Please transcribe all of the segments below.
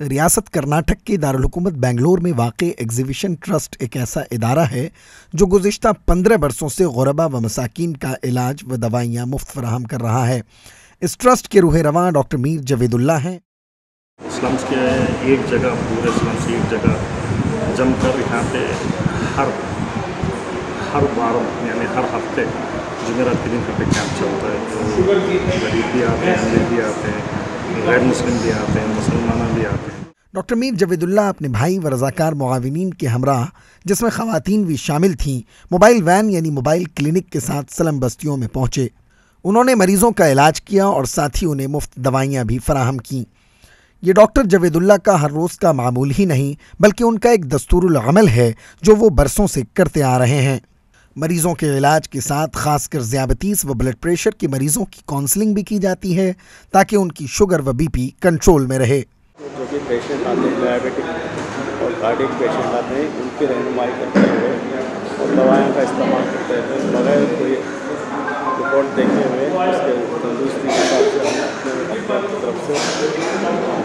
ریاست کرناٹک کے دارالحکومت بنگلور میں واقع ایگزیبیشن ٹرسٹ ایک ایسا ادارہ ہے جو گزشتہ 15 برسوں سے غربا و مساکین کا علاج و دوائیاں مفت فراہم کر رہا ہے۔ اس ٹرسٹ کے روح رواں ڈاکٹر میر جاوید اللہ ہیں۔ سلمس کے ایک جگہ پورے سلمس کی ایک جگہ جم کر یہاں پہ ہر بار یعنی ہر ہفتے جمعرات کے دن یہاں پہ کیمپ چلتا ہے، تو غریب بھی آتے ہیں، امیر بھی آتے ہیں، غیر مسلم بھی آتے ہیں، مسلمان بھی آتے ہیں۔ ڈاکٹر میر جاوید اللہ اپنے بھائی و رضاکار معاونین کے ہمراہ، جس میں خواتین بھی شامل تھیں، موبائل وین یعنی موبائل کلینک کے ساتھ سلم بستیوں میں پہنچے۔ انہوں نے مریضوں کا علاج کیا اور ساتھ ہی انہیں مفت دوائیاں بھی فراہم کیں۔ یہ ڈاکٹر جاوید اللہ کا ہر روز کا معمول ہی نہیں بلکہ ان کا ایک دستور العمل ہے جو وہ برسوں سے کرتے آ رہے ہیں۔ مریضوں کے علاج کے ساتھ خاص کر ذیابیطیس و بلڈ پریشر کے مریضوں کی کونسلنگ بھی کی جاتی ہے تاکہ ان کی شوگر و بی پی کنٹرول میں رہے۔ جو بھی پیشنٹ آتے ہیں ڈائبٹک اور کارڈک پیشنٹ آتے ہیں، ان کی رہنمائی کرتے ہوئے اور دوائیوں کا استعمال کرتے ہوئے بغیر کوئی رپورٹ دیکھے ہوئے اس کے تندرستی کے حساب سے ہم اپنے طرف سے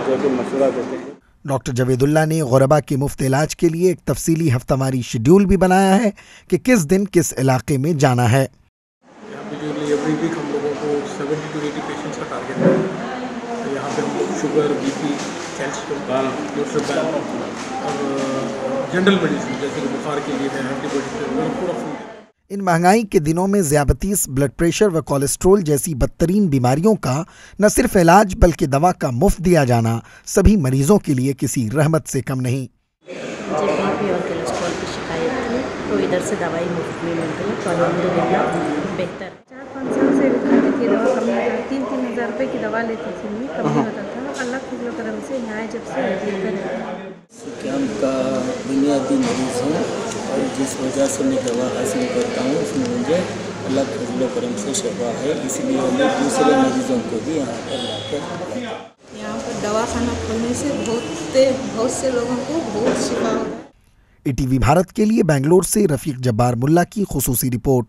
جو کہ مشورہ دیتے ہیں۔ ڈاکٹر جاوید اللہ نے غربا کے مفت علاج کے لیے ایک تفصیلی ہفتہ واری شیڈیول بھی بنایا ہے کہ کس دن کس علاقے میں جانا ہے۔ یہاں پہ جو ایوری ویک ہم لوگوں کو 70 to 80 پیشنٹس کا ٹارگیٹ ہے۔ یہاں پہ ہم لوگ شوگر، بی پی، کیلشیم، نیوٹریپین اور جنرل میڈیسن جیسے کہ بخار کے لیے ہے، اینٹی بائیوٹکس۔ ان مہنگائی کے دنوں میں ذیابیطیس، بلڈ پریشر و کولیسٹرول جیسی بدترین بیماریوں کا نہ صرف علاج بلکہ دوا کا مفت دیا جانا سبھی مریضوں کے لیے کسی رحمت سے کم نہیں۔ مجھے بی پی اور کولیسٹرول کی شکایت تھی تو ادھر سے دوائی مفت میں مل گئی تو الحمدللہ بہتر۔ 4-5 سال سے کھاتی تھی دوا، کم نہیں ہوتا، 3-3 ہزار روپے کی دوا لیتی تھی میں، کم نہیں ہوتا تھا۔ اللہ کے کرم سے یہاں جب سے بہتر ہے۔ کیمپ کا بنیادی مریض ہوں اور جس وجہ سے میں دوا حاصل کرتا ہوں اس میں مجھے اللہ کے فضل و کرم سے شفا ہے، اس لیے میں دوسرے مریضوں کو بھی یہاں پر لا کر یہاں پر دوا خانہ کھولنے سے بہت سے لوگوں کو بہت شفا ہو رہا ہے۔ ETV بھارت کے لیے بنگلور سے رفیق جبار ملا کی خصوصی رپورٹ۔